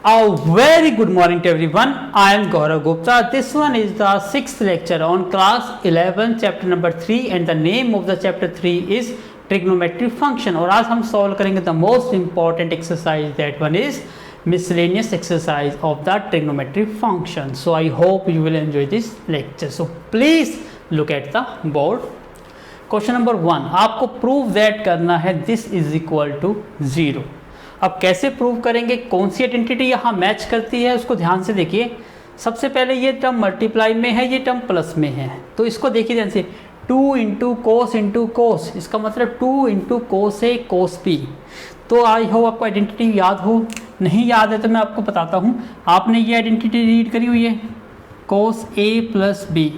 A very good morning to everyone. I am Gaurav Gupta. This one is the 6th lecture on class 11 chapter number 3 and the name of the chapter 3 is trigonometry function. और आज हम solve करेंगे the most important exercise, that one is miscellaneous exercise of the trigonometry function. So I hope you will enjoy this lecture. So please look at the board. Question number 1, आपको prove that करना है this is equal to 0. अब कैसे prove करेंगे, कौन सी identity यहाँ match करती है उसको ध्यान से देखिए। सबसे पहले ये टर्म मल्टीप्लाई में है, ये टर्म प्लस में है, तो इसको देखिए ध्यान से, 2 इंटू कोस, इसका मतलब 2 into cos A cos B. तो आई होप आपको आइडेंटिटी याद हो, नहीं याद है तो मैं आपको बताता हूँ। आपने ये आइडेंटिटी रीड करी हुई है, cos A plus B.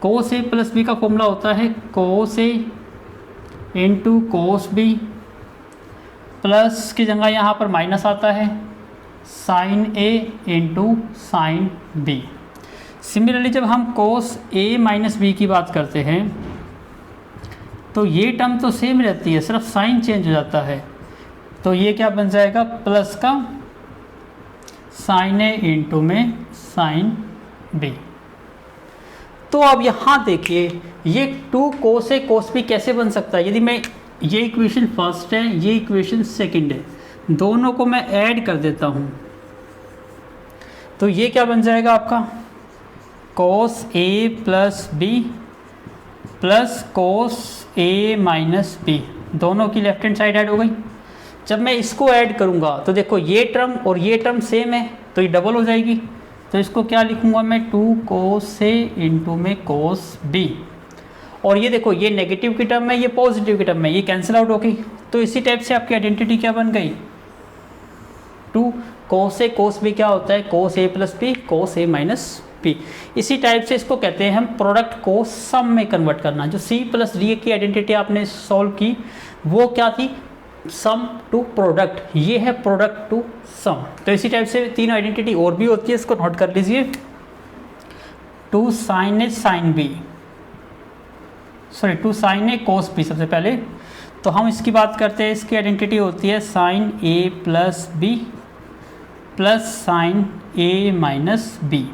Cos A plus B का फॉर्मूला होता है कोस ए इंटू कोस बी, प्लस की जगह यहाँ पर माइनस आता है साइन ए इंटू साइन बी। सिमिलरली जब हम कोस ए माइनस बी की बात करते हैं तो ये टर्म तो सेम रहती है, सिर्फ साइन चेंज हो जाता है। तो ये क्या बन जाएगा, प्लस का साइन ए इंटू में साइन बी। तो अब यहाँ देखिए ये 2 कोस ए कोस बी कैसे बन सकता है। यदि मैं, ये इक्वेशन फर्स्ट है, ये इक्वेशन सेकंड है, दोनों को मैं ऐड कर देता हूँ तो ये क्या बन जाएगा आपका, कोस A plus B plus cos A minus B. दोनों की लेफ्ट हैंड साइड ऐड हो गई। जब मैं इसको ऐड करूँगा तो देखो ये टर्म और ये टर्म सेम है तो ये डबल हो जाएगी। तो इसको क्या लिखूँगा मैं, 2 कोस ए इंटू में कोस बी। और ये देखो ये नेगेटिव की टर्म है, ये पॉजिटिव की टर्म है, ये कैंसिल आउट हो गई। तो इसी टाइप से आपकी आइडेंटिटी क्या बन गई, 2 कोस ए कोस बी क्या होता है, cos A plus B cos A minus B. इसी टाइप से इसको कहते हैं हम प्रोडक्ट को सम में कन्वर्ट करना। जो सी प्लस डी की आइडेंटिटी आपने सॉल्व की वो क्या थी, सम टू प्रोडक्ट, ये है प्रोडक्ट टू सम। तो इसी टाइप से 3 आइडेंटिटी और भी होती है, इसको नोट कर लीजिए। 2 साइन ए साइन बी, सॉरी 2 साइन ए कोस बी। सबसे पहले तो हम इसकी बात करते हैं, इसकी आइडेंटिटी होती है साइन ए प्लस बी प्लस साइन ए माइनस बी।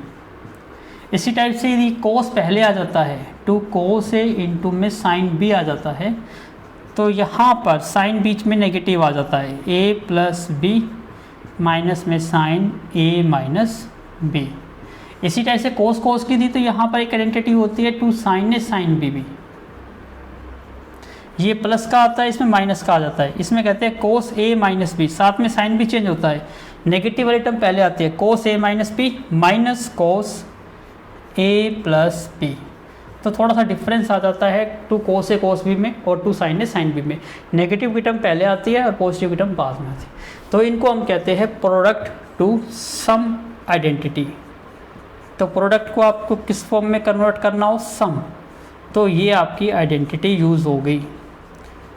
इसी टाइप से यदि कोस पहले आ जाता है, 2 कोस ए इंटू में साइन बी आ जाता है, तो यहाँ पर साइन बीच में नेगेटिव आ जाता है, ए प्लस बी माइनस में साइन ए माइनस बी। इसी टाइप से कोस कोस की थी तो यहाँ पर एक आइडेंटिटी होती है 2 साइन ए साइन बी बी। ये प्लस का आता है, इसमें माइनस का आ जाता है, इसमें कहते हैं कोस ए माइनस बी। साथ में साइन भी चेंज होता है, नेगेटिव वाली टर्म पहले आती है, cos A minus B minus cos A plus B. तो थोड़ा सा डिफरेंस आ जाता है 2 कोस ए कोस बी में और 2 साइन ए साइन बी में। नेगेटिव की टर्म पहले आती है और पॉजिटिव की टर्म बाद में आती है। तो इनको हम कहते हैं प्रोडक्ट टू सम आइडेंटिटी। तो प्रोडक्ट को आपको किस फॉर्म में कन्वर्ट करना हो, सम, तो ये आपकी आइडेंटिटी यूज़ हो गई।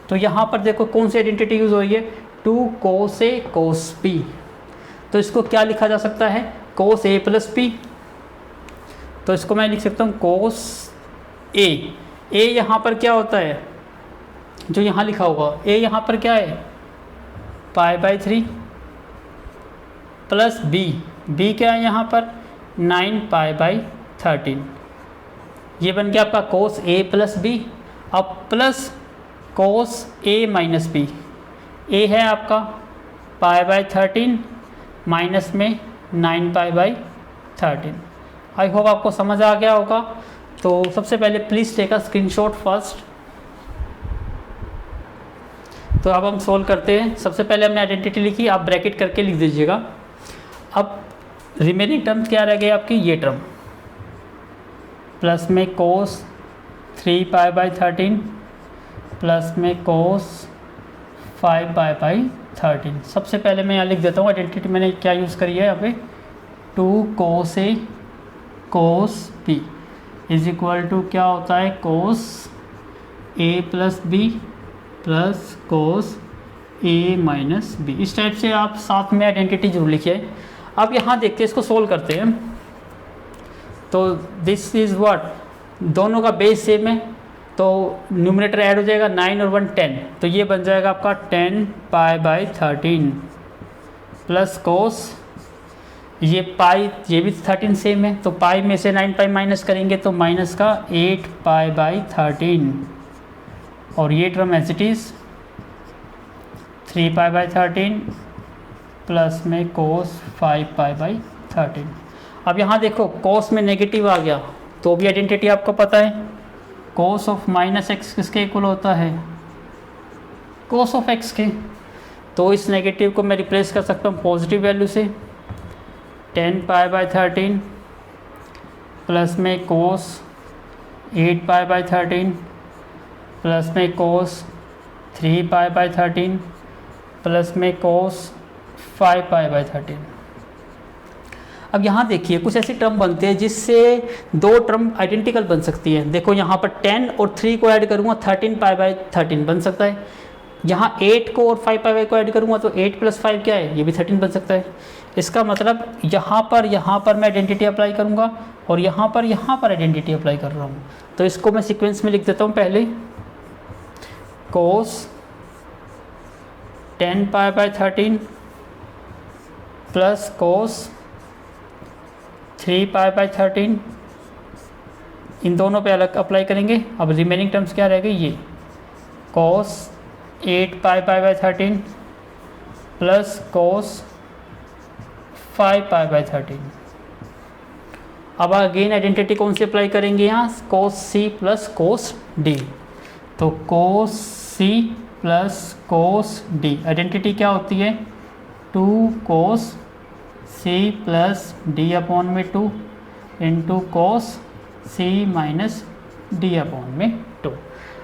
तो यहाँ पर देखो कौन सी आइडेंटिटी यूज़ हो रही है, 2 कोस ए कोस बी। तो इसको क्या लिखा जा सकता है, कोस ए प्लस बी। तो इसको मैं लिख सकता हूँ कोस ए। ए यहाँ पर क्या होता है, जो यहाँ लिखा होगा, ए यहाँ पर क्या है, π/3 प्लस बी क्या है यहाँ पर 9π/13। ये बन गया आपका कोस ए प्लस बी। अब plus cos A minus B, ए है आपका π/13 माइनस में 9π/13। आई होप आपको समझ आ गया होगा। तो सबसे पहले please take a screenshot first. तो अब हम सोल्व करते हैं। सबसे पहले हमने आइडेंटिटी लिखी, आप ब्रैकेट करके लिख दीजिएगा। अब रिमेनिंग टर्म्स क्या रह गए आपकी, ये टर्म प्लस में कोस 3π/13 प्लस में कोस 5π/13। सबसे पहले मैं यहाँ लिख देता हूँ आइडेंटिटी मैंने क्या यूज़ करी है यहाँ पे, 2 cos A cos B is equal to क्या होता है, cos A plus B plus cos A minus B. इस टाइप से आप साथ में आइडेंटिटी जरूर लिखिए। अब यहाँ देखते हैं, इसको सोल्व करते हैं। तो दिस इज़ व्हाट, दोनों का बेस सेम है तो न्यूमरेटर ऐड हो जाएगा, 9 और 1 10। तो ये बन जाएगा आपका 10π/13 प्लस कोस ये पाई, ये भी 13 सेम है, तो पाई में से 9 पाई माइनस करेंगे तो माइनस का 8 पाई बाई 13, और ये term as it is 3 pi by 13 plus में कोस 5 पाई बाई 13। अब यहाँ देखो कोस में नेगेटिव आ गया तो भी आइडेंटिटी आपको पता है, कोस ऑफ माइनस एक्स किसके इक्वल होता है, कोस ऑफ एक्स के। तो इस नेगेटिव को मैं रिप्लेस कर सकता हूँ पॉजिटिव वैल्यू से, 10 पाई बाई 13 प्लस में कोस 8 पाई बाई 13 प्लस में कोस 3 पाई बाई 13 प्लस में कोस 5 पाई बाई 13। अब यहाँ देखिए कुछ ऐसी टर्म बनते हैं जिससे दो टर्म आइडेंटिकल बन सकती है। देखो यहाँ पर 10 और 3 को ऐड करूँगा 13 पाई बाई 13 बन सकता है। यहाँ 8 को और 5 पाई बाई को ऐड करूँगा तो 8 प्लस 5 क्या है, ये भी 13 बन सकता है। इसका मतलब यहाँ पर मैं आइडेंटिटी अप्लाई करूँगा और यहाँ पर आइडेंटिटी अप्लाई कर रहा हूँ। तो इसको मैं सीक्वेंस में लिख देता हूँ। पहले कोस 10 पाई by 13 plus cos 3 pi by 13, इन दोनों पे अलग अप्लाई करेंगे। अब रिमेनिंग टर्म्स क्या रह गई, ये कोस 8 पाई by 13 plus cos 5 pi by 13। अब अगेन आइडेंटिटी कौन सी अप्लाई करेंगे, यहाँ कोस सी प्लस कोस डी। तो cos C plus cos D identity क्या होती है, 2 cos C plus D upon में 2 into cos C minus D upon में 2।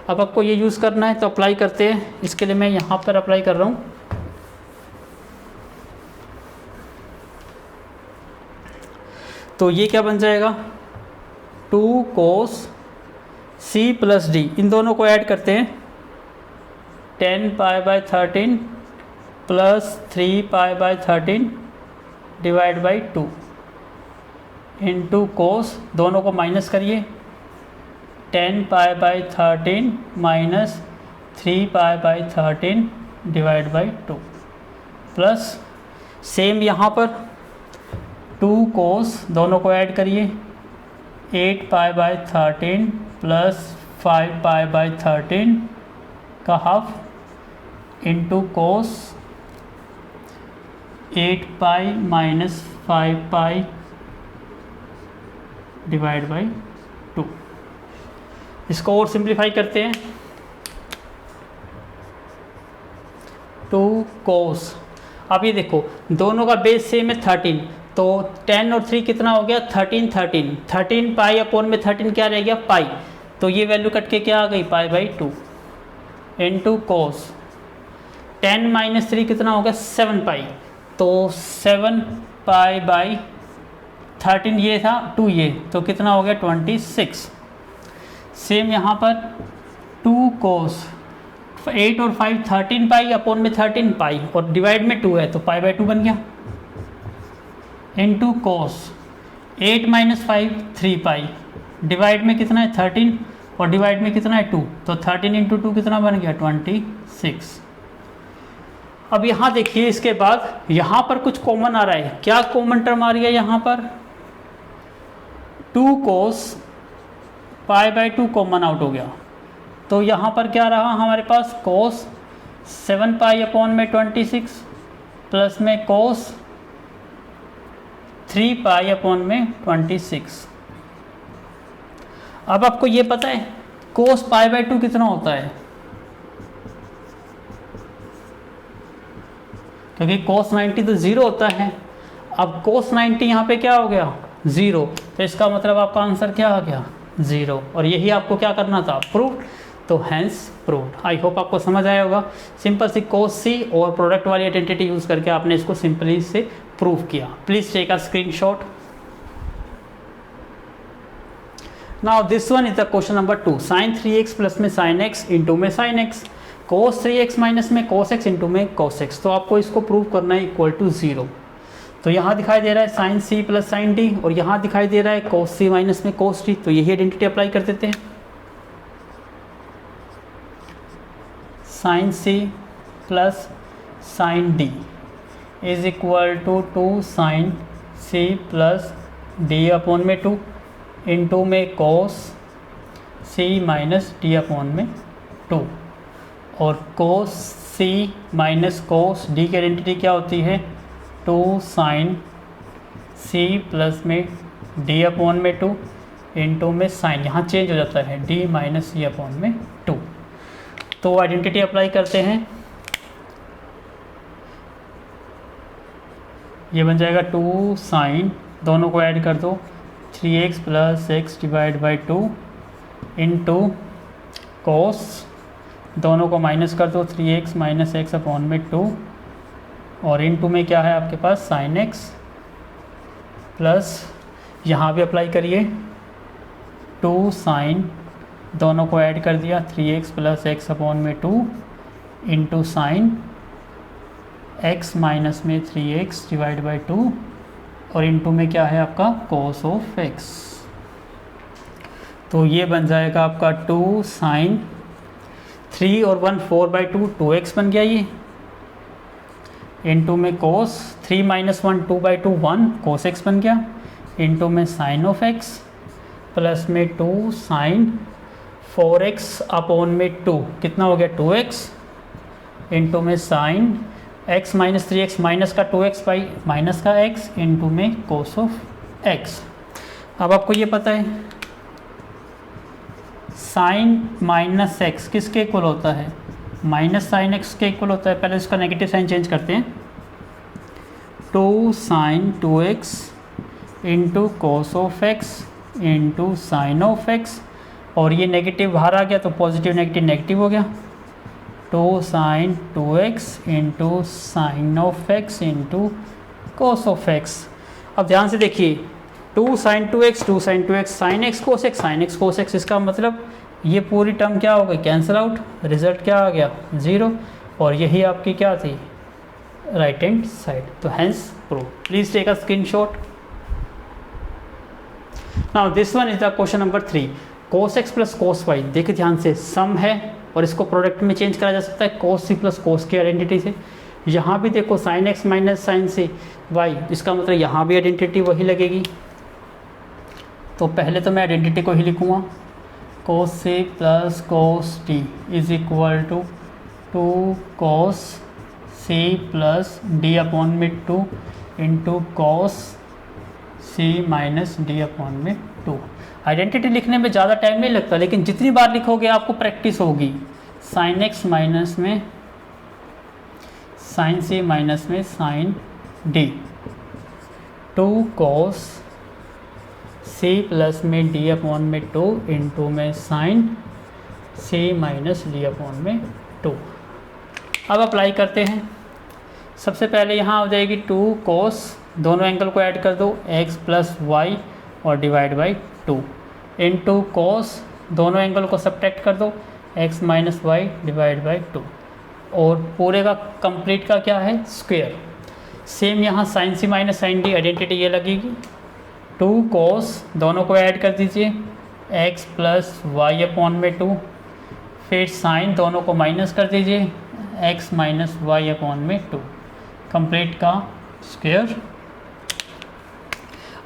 अब आपको ये यूज़ करना है तो अप्लाई करते हैं। इसके लिए मैं यहाँ पर अप्लाई कर रहा हूँ। तो ये क्या बन जाएगा, 2 कोस सी प्लस डी, इन दोनों को ऐड करते हैं, 10 पाई by 13 plus 3 pi by 13 divide by 2 into cos, दोनों को माइनस करिए, 10 पाई by 13 minus 3 pi by 13 divide by 2 plus same यहाँ पर 2 कोस, दोनों को ऐड करिए, 8 पाई बाई 13 प्लस 5 पाई बाई 13 का half into cos 8 pi minus 5 pi divide by 2। इसको और सिंप्लीफाई करते हैं, 2 कोस। अब ये देखो दोनों का बेस सेम है 13, तो 10 और 3 कितना हो गया, 13 पाई अपॉन में 13 क्या रह गया, पाई। तो ये वैल्यू कट के क्या आ गई, pi by 2 into cos 10 minus 3 कितना हो गया, 7 पाई। तो 7 पाई बाई 13 ये था, 2 ये, तो कितना हो गया 26। सेम यहाँ पर 2 कोस 8 और 5 13 पाई अपॉन में 13 पाई और डिवाइड में 2 है तो पाई बाई 2 बन गया इंटू कोस 8 माइनस 5 3 पाई, डिवाइड में कितना है 13 और डिवाइड में कितना है 2, तो 13 इंटू 2 कितना बन गया 26। अब यहाँ देखिए इसके बाद यहाँ पर कुछ कॉमन आ रहा है। क्या कॉमन टर्म आ रही है यहाँ पर, 2 कोस पाई बाई 2 कॉमन आउट हो गया। तो यहाँ पर क्या रहा हमारे पास, कोस 7 पाई अपॉन में 26 प्लस में कोस 3 पाई अपॉन में 26। अब आपको ये पता है कोस पाई बाई 2 कितना होता है, क्योंकि कोस 90 तो 0 होता है। अब कोस 90 यहाँ पे क्या हो गया 0, तो इसका मतलब आपका आंसर क्या आ गया 0, और यही आपको क्या करना था, प्रूव। तो हैंस प्रूव्ड। आई होप आपको समझ आया होगा। सिंपल सी कोस सी और प्रोडक्ट वाली आइडेंटिटी यूज़ करके आपने इसको सिंपली से प्रूव किया। Please take a screenshot. Now this one is the question number 2, sine 3x plus में साइन x इंटू में sine x, cos 3x minus में कोस x इंटू में कोस x। तो आपको इसको प्रूव करना है इक्वल टू 0। तो यहाँ दिखाई दे रहा है sine c plus sine d और यहाँ दिखाई दे रहा है कोस c माइनस में कोस d। तो यही आइडेंटिटी अप्लाई कर देते हैं। Sine c plus sine d is equal to 2 sine C plus D upon में 2 इंटू में cos C minus D upon में 2, और cos C minus cos D की आइडेंटिटी क्या होती है 2 साइन सी प्लस में डी अपॉन में 2 इंटू में साइन, यहाँ चेंज हो जाता है डी माइनस सी अपॉन में 2। तो आइडेंटिटी अप्लाई करते हैं, ये बन जाएगा 2 साइन, दोनों को ऐड कर दो 3x plus x divide by 2 into cos, दोनों को माइनस कर दो 3x माइनस एक्स अपॉन में 2, और इंटू में क्या है आपके पास साइन x प्लस, यहाँ भी अप्लाई करिए 2 साइन, दोनों को ऐड कर दिया 3x प्लस एक्स अपॉन में 2 इंटू साइन x माइनस में 3x डिवाइड बाई 2, और इंटू में क्या है आपका कोस ऑफ x। तो ये बन जाएगा आपका 2 साइन 3 और 1 4 बाई 2 2x बन गया ये, इंटू में कोस 3 माइनस 1 2 बाई 2 1 कोस x बन गया, इंटू में साइन ऑफ x प्लस में 2 साइन 4x अपॉन में 2 कितना हो गया 2x, इंटू में sine x minus 3x minus का 2x बाई माइनस का x इंटू में कोस ऑफ x। अब आपको ये पता है साइन माइनस एक्स किसके इक्वल होता है, माइनस साइन एक्स के इक्वल होता है। पहले इसका नेगेटिव साइन चेंज करते हैं, 2 sine 2x into cos of x into sine of x, और ये नेगेटिव बाहर आ गया तो पॉजिटिव नेगेटिव नेगेटिव हो गया, 2 sine 2x into sine of x into cos of x। अब ध्यान से देखिए 2 sine 2x 2 sine 2x sine x cos x sine x cos x, इसका मतलब ये पूरी टर्म क्या हो गई कैंसिल आउट, रिजल्ट क्या आ गया 0, और यही आपकी क्या थी राइट हैंड साइड। तो hence prove. Please take a screenshot. Now this one is the question number 3, cos x plus cos y। देखिए ध्यान से, सम है और इसको प्रोडक्ट में चेंज करा जा सकता है कोस c प्लस कोस की आइडेंटिटी से। यहाँ भी देखो sine x minus sine c y, इसका मतलब यहाँ भी आइडेंटिटी वही लगेगी। तो पहले तो मैं आइडेंटिटी को ही लिखूँगा, cos c plus cos d is equal to 2 cos c plus d upon में 2 into cos c minus d upon में 2। आइडेंटिटी लिखने में ज़्यादा टाइम नहीं लगता, लेकिन जितनी बार लिखोगे आपको प्रैक्टिस होगी। साइन x माइनस में साइन c माइनस में sine d, 2 cos c plus में d अपॉन में 2 इंटू में sine c minus d upon में 2। अब अप्लाई करते हैं। सबसे पहले यहाँ हो जाएगी 2 कोस, दोनों एंगल को ऐड कर दो x प्लस वाई और डिवाइड बाई 2 इंटू कोस, दोनों एंगल को सब्ट्रैक्ट कर दो x minus y divide by 2, और पूरे का कंप्लीट का क्या है स्क्वायर। सेम यहाँ sine c minus sine d identity ये लगेगी, 2 कोस, दोनों को ऐड कर दीजिए x प्लस वाई अपॉन में 2, फिर साइन, दोनों को माइनस कर दीजिए x माइनस वाई अपॉन में 2, कंप्लीट का स्क्वायर।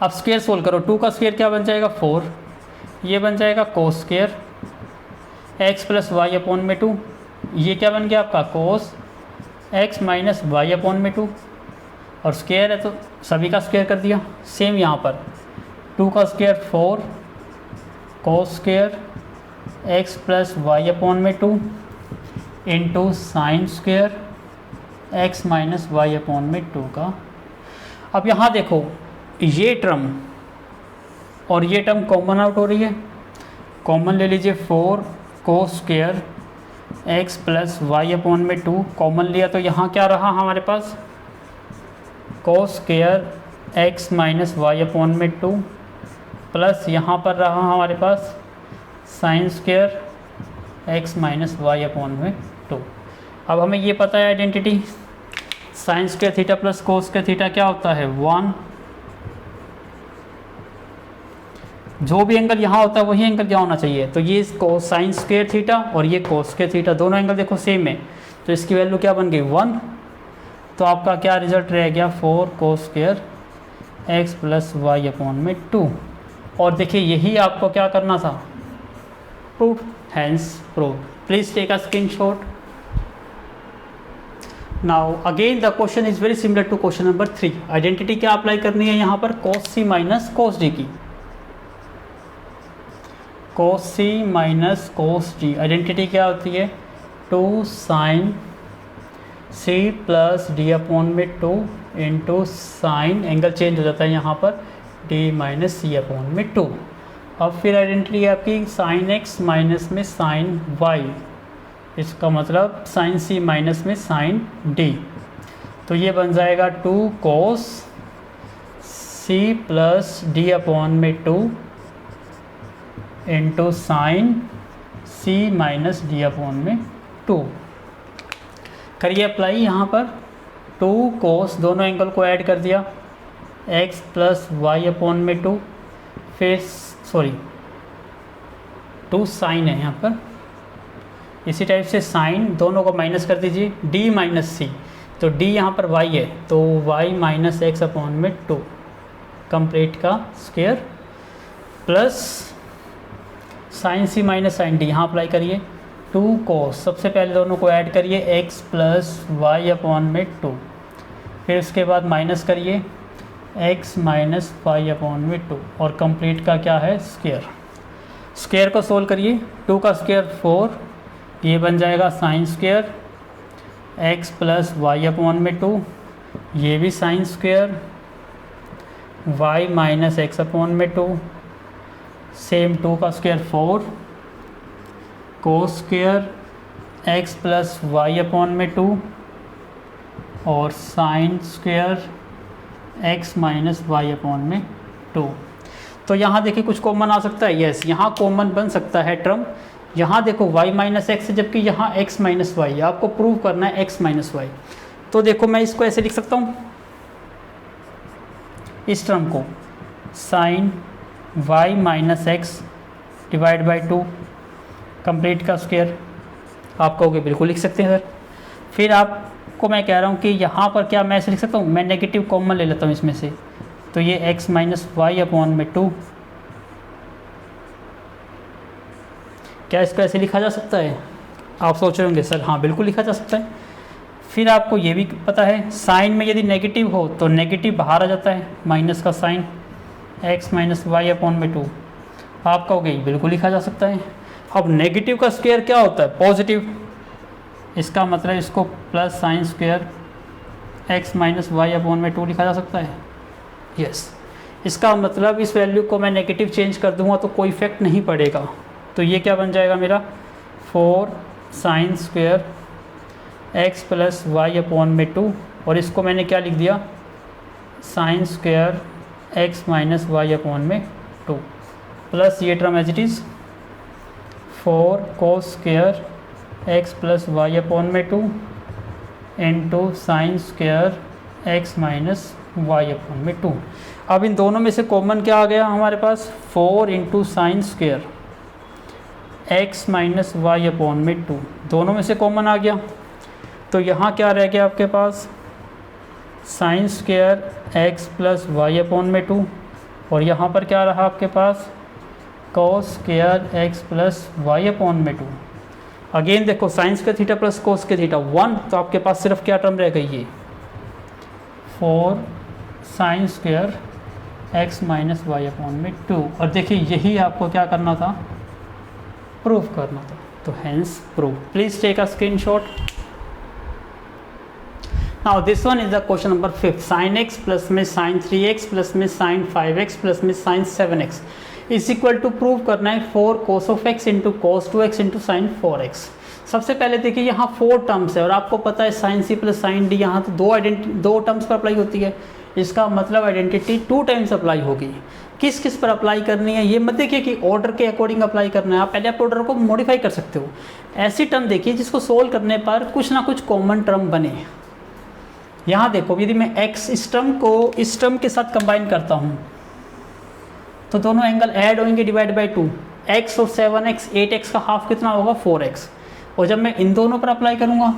अब स्क्वायर सोल्व करो, 2 का स्क्वायर क्या बन जाएगा 4, ये बन जाएगा cos square x plus y upon में 2, ये क्या बन गया आपका cos x minus y upon में 2, और स्क्वायर है तो सभी का स्क्वायर कर दिया। सेम यहाँ पर 2 का square 4 cos square x plus y upon में 2 into sine square x minus y upon में 2 का। अब यहाँ देखो ये टर्म और ये टर्म कॉमन आउट हो रही है, कॉमन ले लीजिए 4 cos square x plus y upon में 2 कॉमन लिया, तो यहाँ क्या रहा हमारे पास cos square x minus y upon में 2 प्लस यहाँ पर रहा हमारे पास sine square x minus y upon में 2। अब हमें ये पता है identity, sine square theta plus cos square theta क्या होता है 1, जो भी एंगल यहाँ होता है वही एंगल क्या होना चाहिए, तो ये कोस साइन स्क्वायर थीटा और ये कोस स्क्वायर थीटा, दोनों एंगल देखो सेम है, तो इसकी वैल्यू क्या बन गई 1। तो आपका क्या रिजल्ट रह गया 4 cos square x plus y upon में 2। और देखिए यही आपको क्या करना था, prove, hence prove. Please take a screenshot. Now again the question is very similar to question number 3। Identity क्या अप्लाई करनी है यहाँ पर, cos c minus cos d की, cos c minus cos d। Identity क्या होती है, 2 sin c plus D upon में 2 इंटू साइन, एंगल चेंज हो जाता है यहाँ पर, d माइनस सी अपॉन में 2। अब फिर आइडेंटिटी है आपकी साइन x माइनस में साइन y, इसका मतलब साइन c माइनस में साइन d। तो ये बन जाएगा 2 cos c plus D upon में 2 into sine c minus D upon में 2। करिए अप्लाई यहाँ पर, 2 cos, दोनों एंगल को ऐड कर दिया, x प्लस वाई अपॉन में 2, फिर सॉरी 2 साइन है यहाँ पर, इसी टाइप से साइन दोनों को माइनस कर दीजिए, d माइनस सी, तो d यहाँ पर y है तो y माइनस एक्स अपॉन में 2 कंप्लीट का square, plus sine c minus sine d यहाँ अप्लाई करिए, 2 cos, सबसे पहले दोनों को ऐड करिए, x प्लस वाई अपॉन में 2, फिर उसके बाद माइनस करिए x माइनस वाई अपॉन में 2, और कंप्लीट का क्या है, स्क्वायर। स्क्वायर को सोल्व करिए, 2 का स्क्वायर 4, ये बन जाएगा sine square, x plus y upon में 2, ये भी sine square, y minus x upon में 2, सेम 2 का square 4, cos square x plus y upon में 2, और sine square x minus y upon में 2। तो यहाँ देखिए कुछ कॉमन आ सकता है, यस यहाँ कॉमन बन सकता है टर्म, यहाँ देखो y माइनस एक्स, जबकि यहाँ x माइनस वाई, आपको प्रूव करना है x माइनस वाई। तो देखो मैं इसको ऐसे लिख सकता हूँ, इस टर्म को sine y minus x divide by 2 complete का स्क्वायर, आप कहोगे बिल्कुल लिख सकते हैं सर। फिर आपको मैं कह रहा हूँ कि यहाँ पर क्या मैं ऐसे लिख सकता हूँ, मैं नेगेटिव कॉमन ले लेता हूँ इसमें से, तो ये x माइनस वाई अपॉन में 2, क्या इसको ऐसे लिखा जा सकता है? आप सोच रहे होंगे सर हाँ बिल्कुल लिखा जा सकता है। फिर आपको ये भी पता है साइन में यदि नेगेटिव हो तो नेगेटिव बाहर आ जाता है, माइनस का sine x minus y upon में 2, आप कहोगे बिल्कुल लिखा जा सकता है। अब नेगेटिव का स्क्वायर क्या होता है, पॉजिटिव, इसका मतलब इसको plus sine square x minus y upon में 2 लिखा जा सकता है, यस। इसका मतलब इस वैल्यू को मैं नेगेटिव चेंज कर दूंगा तो कोई इफेक्ट नहीं पड़ेगा, तो ये क्या बन जाएगा मेरा 4 sine square x plus y upon में 2, और इसको मैंने क्या लिख दिया, sine square x minus y upon में 2, प्लस ये term as it is 4 cos square x plus y upon में 2 into sine square x minus y upon में 2। अब इन दोनों में से कॉमन क्या आ गया हमारे पास, 4 into sine square x minus y upon में 2, दोनों में से कॉमन आ गया। तो यहाँ क्या रह गया आपके पास, sine square x plus y upon में 2, और यहाँ पर क्या रहा आपके पास, cos square x plus y upon में 2। अगेन देखो sine square theta plus cos के थीटा 1, तो आपके पास सिर्फ क्या टर्म रह गई है, 4 sine square x minus y upon में 2। और देखिए यही आपको क्या करना था, प्रूफ करना था, तो hence proof. Please take a screenshot. Now this one is the question number 5, sine x plus में साइन 3x प्लस में साइन 5x प्लस में sine 7x is equal to prove करना है 4 cos of x into cos 2x into sine 4x। सबसे पहले देखिए यहाँ 4 terms है, और आपको पता है sine c plus sine d, यहाँ तो दो टर्म्स पर अप्लाई होती है, इसका मतलब आइडेंटिटी 2 टाइम्स अप्लाई होगी। किस किस पर अप्लाई करनी है ये मत देखिए कि ऑर्डर के अकॉर्डिंग अप्लाई करना है, आप पहले आप ऑर्डर को मॉडिफाई कर सकते हो। ऐसी टर्म देखिए जिसको सोल्व करने पर कुछ ना कुछ कॉमन टर्म बने। यहाँ देखो यदि मैं x इस टर्म को इस टर्म के साथ कंबाइन करता हूँ तो दोनों एंगल ऐड होंगे डिवाइड बाई 2, x और 7x 8x का हाफ कितना होगा 4x, और जब मैं इन दोनों पर अप्लाई करूँगा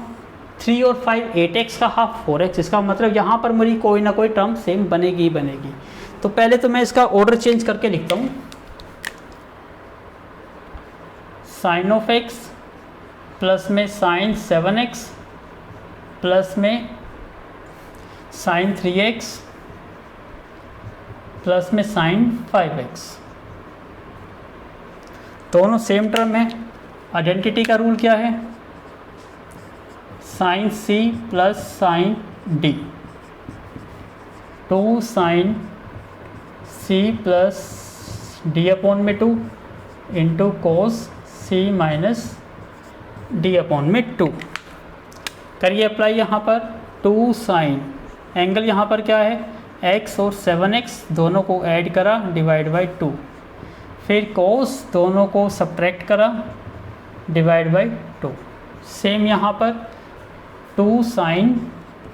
3 और 5 8x का हाफ 4x, इसका मतलब यहाँ पर मेरी कोई ना कोई टर्म सेम बनेगी ही बनेगी। तो पहले तो मैं इसका ऑर्डर चेंज करके लिखता हूँ, साइन ऑफ एक्स प्लस में साइन 7x प्लस में साइन 3x प्लस में साइन 5x, दोनों सेम टर्म है। आइडेंटिटी का रूल क्या है, sine c plus sine d, 2 sine c plus d upon में 2 into cos c minus d upon में 2। करिए अप्लाई यहाँ पर, 2 साइन, एंगल यहाँ पर क्या है x और 7x, दोनों को ऐड करा डिवाइड बाई 2, फिर कोस दोनों को सब्ट्रैक्ट करा डिवाइड बाई 2। सेम यहाँ पर 2 साइन,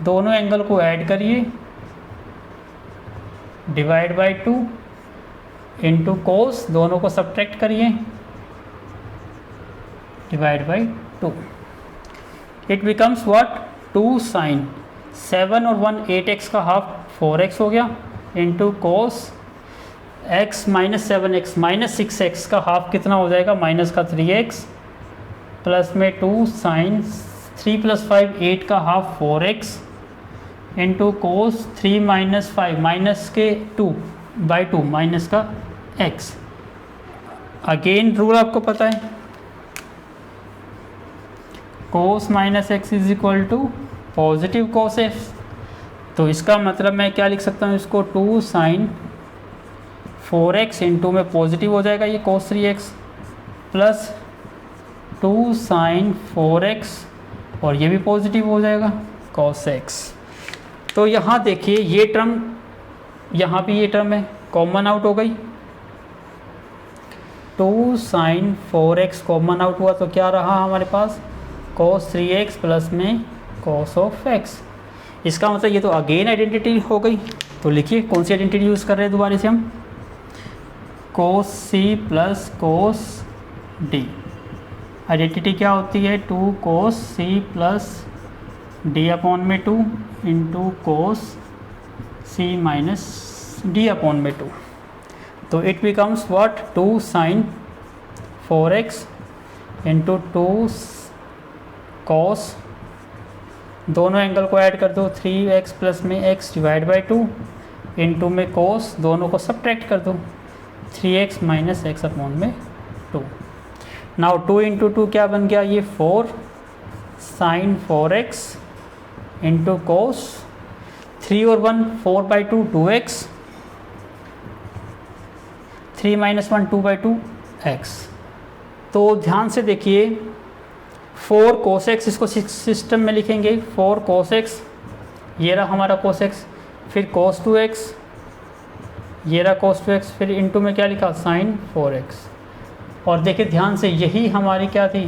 दोनों एंगल को ऐड करिए डिवाइड बाई 2 इंटू कोस, दोनों को सब्ट्रैक्ट करिए divide by 2। It becomes what, 2 sine 7 और 1 8x का हाफ 4x हो गया into cos x minus 7x minus 6x का हाफ कितना हो जाएगा, माइनस का 3x प्लस में 2 साइन 3 प्लस 5 8 का half 4x into cos 3 minus 5 minus के 2 बाई 2 माइनस का x। अगेन रूल आपको पता है, cos minus x is equal to positive cos x, तो इसका मतलब मैं क्या लिख सकता हूँ इसको, 2 साइन 4x इंटू में पॉजिटिव हो जाएगा ये कोस 3x प्लस 2 साइन 4x और ये भी पॉजिटिव हो जाएगा कोस x। तो यहाँ देखिए ये टर्म, यहाँ भी ये टर्म है, कॉमन आउट हो गई, 2 साइन 4x कॉमन आउट हुआ तो क्या रहा हमारे पास, cos 3x प्लस में cos ऑफ x। इसका मतलब ये तो अगेन आइडेंटिटी हो गई। तो लिखिए कौन सी आइडेंटिटी यूज़ कर रहे हैं दोबारा से हम, cos c plus cos d। Identity क्या होती है, 2 cos c plus d upon में 2 into cos c minus d upon में 2। तो it becomes what, 2 sine 4x into 2 cos, दोनों एंगल को ऐड कर दो, 3x प्लस में x डिवाइड बाई 2 इंटू में कोस, दोनों को सब्ट्रैक्ट कर दो, 3x माइनस x अपॉन में 2। नाउ 2 इंटू 2 क्या बन गया, ये 4 साइन 4x इंटू कोस, 3 और 1 4 by 2 2x, 3 minus 1 2 by 2 x। तो ध्यान से देखिए, 4 cos x, इसको सिस्टम में लिखेंगे 4 cos x, ये रहा हमारा cos x, फिर cos 2x, ये रहा cos 2x, फिर इनटू में क्या लिखा sin 4x। और देखिए ध्यान से यही हमारी क्या थी,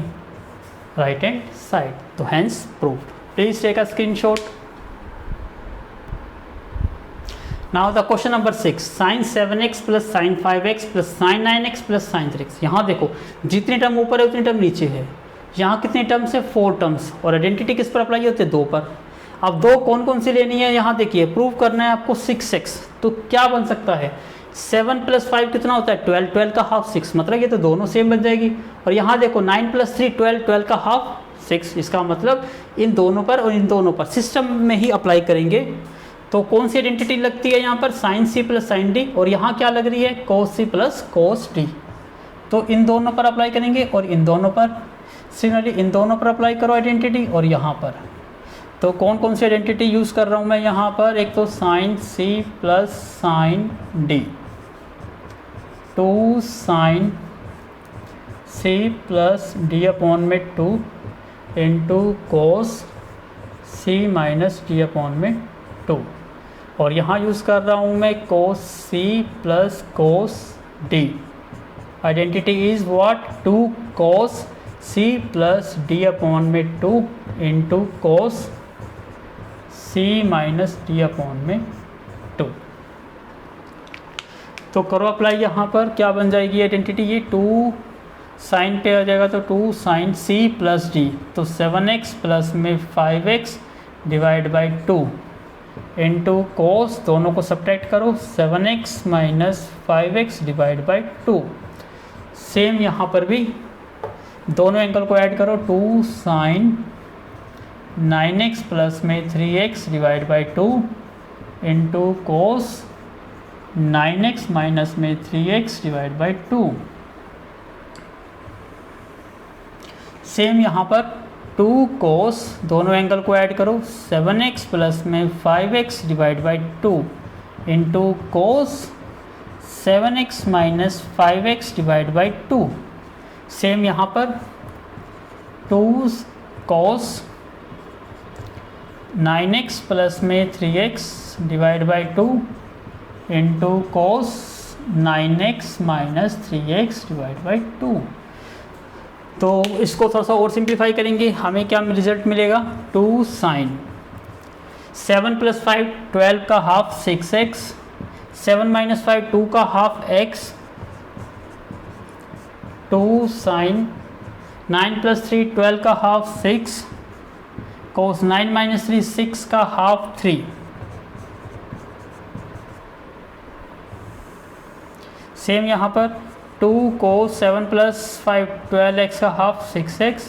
राइट हैंड साइड। तो hence proved. Please take a screenshot. Now the question number 6, sine 7x plus sine 5x plus sine 9x plus sine 3x। यहाँ देखो जितनी टर्म ऊपर है उतनी टर्म नीचे है, यहाँ कितनी टर्म्स है, 4 टर्म्स, और आइडेंटिटी किस पर अप्लाई होती है, 2 पर। अब 2 कौन कौन सी लेनी है, यहाँ देखिए प्रूव करना है आपको 6x। तो क्या बन सकता है, 7 प्लस 5 कितना होता है 12, 12 का हाफ 6, मतलब ये तो दोनों सेम बन जाएगी। और यहाँ देखो 9 प्लस 3 12, 12 का हाफ 6, इसका मतलब इन दोनों पर और इन दोनों पर सिस्टम में ही अप्लाई करेंगे। तो कौन सी आइडेंटिटी लगती है यहाँ पर, sine c plus sine d, और यहाँ क्या लग रही है, cos c plus cos d। तो इन दोनों पर अप्लाई करेंगे और इन दोनों पर, सिमिलरली इन दोनों पर अप्लाई करो आइडेंटिटी और यहाँ पर। तो कौन कौन सी आइडेंटिटी यूज़ कर रहा हूँ मैं यहाँ पर, एक तो sine c plus sine d, 2 sine c plus d upon में 2 into cos c minus d upon में 2। और यहाँ यूज़ कर रहा हूँ मैं cos c plus cos d। Identity is what, 2 cos c plus d upon में 2 into cos c minus d upon में 2। तो करो अप्लाई, यहाँ पर क्या बन जाएगी आइडेंटिटी, ये 2 साइन पे आ जाएगा तो 2 साइन c प्लस d, तो 7x प्लस में 5x divide by 2 into cos, दोनों को सब्ट्रैक्ट करो, 7x minus 5x divide by 2। Same यहाँ पर भी दोनों एंगल को ऐड करो, 2 साइन 9x प्लस में 3x divide by 2 into cos 9x minus में 3x डिवाइड बाई 2। सेम यहाँ पर 2 कोस, दोनों एंगल को ऐड करो, 7x प्लस में 5x divide by 2 into cos 7x minus 5x divide by 2। Same यहाँ पर 2 कोस 9x प्लस में 3x divide by 2 into cos 9x minus 3x divide by 2। तो इसको थोड़ा सा और सिंप्लीफाई करेंगे, हमें क्या रिजल्ट मिलेगा, 2 साइन 7 प्लस 5 12 का हाफ 6x, 7 माइनस 5 2 का हाफ x, 2 साइन 9 प्लस 3 12 का हाफ 6, कोस 9 माइनस 3 6 का हाफ 3। सेम यहाँ पर 2 कोस 7 प्लस 5 12x का हाफ 6x,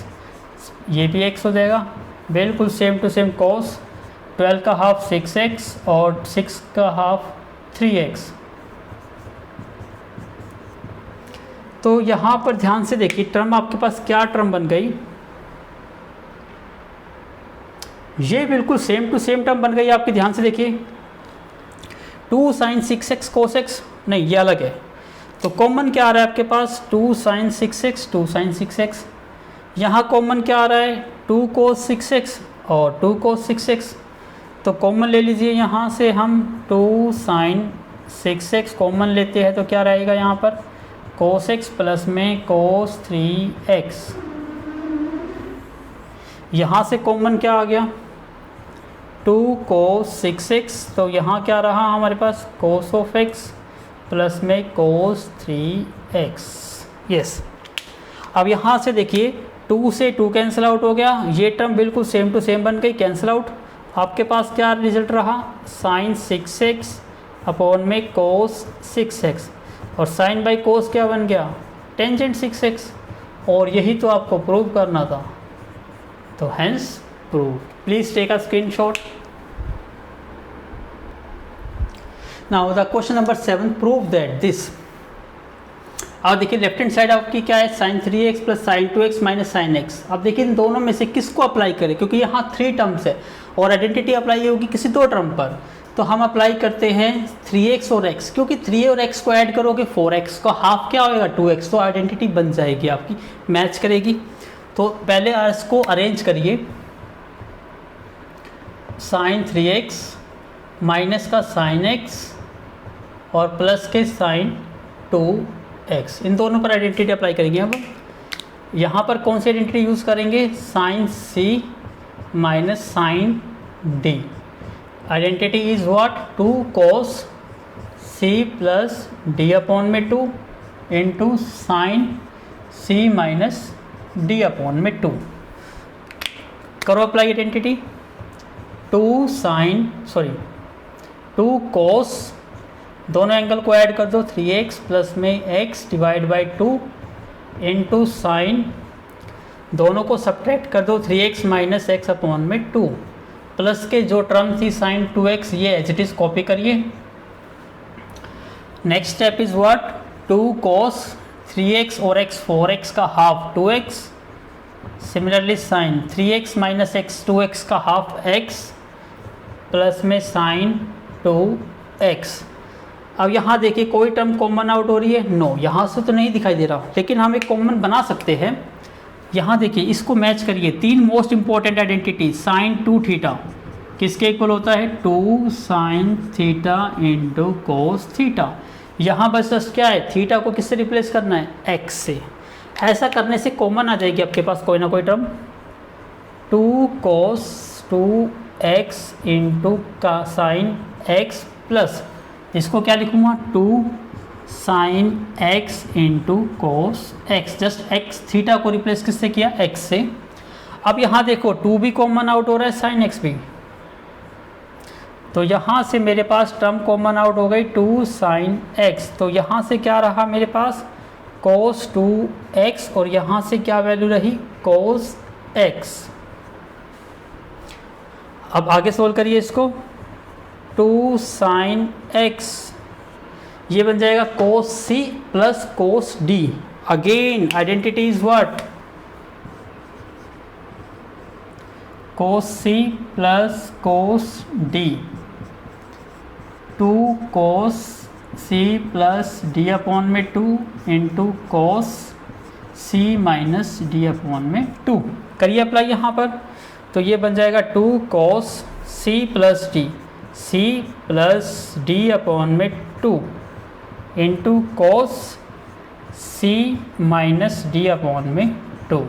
ये भी x हो जाएगा, बिल्कुल सेम टू सेम कोस 12 का हाफ 6x और 6 का हाफ 3x। तो यहाँ पर ध्यान से देखिए, टर्म आपके पास क्या टर्म बन गई, ये बिल्कुल सेम टू सेम टर्म बन गई आपके, ध्यान से देखिए। 2 साइन 6x कोस x, नहीं ये अलग है, तो कॉमन क्या आ रहा है आपके पास, 2 साइन 6x 2 साइन 6x। यहाँ कॉमन क्या आ रहा है, 2 कोस 6x और 2 कोस 6x, तो कॉमन ले लीजिए। यहाँ से हम 2 साइन 6x कॉमन लेते हैं तो क्या रहेगा यहाँ पर, कोस x प्लस में कोस 3x। यहाँ से कॉमन क्या आ गया, 2 कोस 6x, तो यहाँ क्या रहा हमारे पास, कोस ऑफ x प्लस में कोस 3x। यस, अब यहाँ से देखिए 2 से 2 कैंसिल आउट हो गया, ये टर्म बिल्कुल सेम टू सेम बन गई, कैंसिल आउट। आपके पास क्या रिजल्ट रहा, साइन 6x अपॉन में कोस 6x, और साइन बाई कोस क्या बन गया, टेंजेंट 6x, और यही तो आपको प्रूव करना था, तो hence prove. Please take a screenshot. Now the question number 7, prove that this। अब देखिए लेफ्ट हैंड साइड आपकी क्या है, sine 3x plus sine 2x minus sine x। अब देखिए इन दोनों में से किसको अप्लाई करें, क्योंकि यहाँ 3 टर्म्स है और आइडेंटिटी अप्लाई होगी किसी 2 टर्म पर, तो हम अप्लाई करते हैं 3x और x, क्योंकि 3 और x को ऐड करोगे 4x का हाफ क्या होएगा 2x, तो आइडेंटिटी बन जाएगी आपकी, मैच करेगी। तो पहले इसको अरेंज करिए, साइन 3x माइनस का साइन x और प्लस के साइन 2x, इन दोनों पर आइडेंटिटी अप्लाई करेंगे। अब यहाँ पर कौन सी आइडेंटिटी यूज़ करेंगे, sine c minus sine d। Identity is what, 2 cos c plus d upon में 2 into sine c minus d upon में 2। करो अप्लाई आइडेंटिटी, 2 कोस, दोनों एंगल को ऐड कर दो, 3x प्लस में x divide by 2 into sign, दोनों को सब्ट्रैक्ट कर दो, 3x माइनस x अपॉन में 2, प्लस के जो टर्म थी साइन 2x, ये एज इट इज़ कॉपी करिए। Next step is what, 2 cos 3x और x 4x का half 2x, similarly sign 3x minus x 2x का हाफ x प्लस में साइन 2x। अब यहाँ देखिए कोई टर्म कॉमन आउट हो रही है, नो, यहाँ से तो नहीं दिखाई दे रहा, लेकिन हम एक कॉमन बना सकते हैं। यहाँ देखिए इसको मैच करिए, 3 most important identity, sine 2 theta किसके इक्वल होता है, 2 sine theta into cos theta. यहाँ बस जस्ट क्या है, थीटा को किससे रिप्लेस करना है, x से। ऐसा करने से कॉमन आ जाएगी आपके पास कोई ना कोई टर्म, 2 कोस 2x इंटू का साइन x प्लस, इसको क्या लिखूँगा, 2 sine x into cos x। Just x theta को रिप्लेस किससे किया, x से। अब यहाँ देखो 2 भी कॉमन आउट हो रहा है, साइन x भी, तो यहाँ से मेरे पास टर्म कॉमन आउट हो गई 2 sin x, तो यहाँ से क्या रहा मेरे पास cos 2x और यहाँ से क्या वैल्यू रही cos x। अब आगे सोल्व करिए इसको, 2 sin x ये बन जाएगा cos c plus cos d। Again identity is what, cos c plus cos d, 2 cos c plus d upon में 2 into cos c minus d upon में 2। करिए अप्लाई यहाँ पर, तो ये बन जाएगा 2 cos c plus d, c plus d upon में 2 into cos c minus d upon में 2।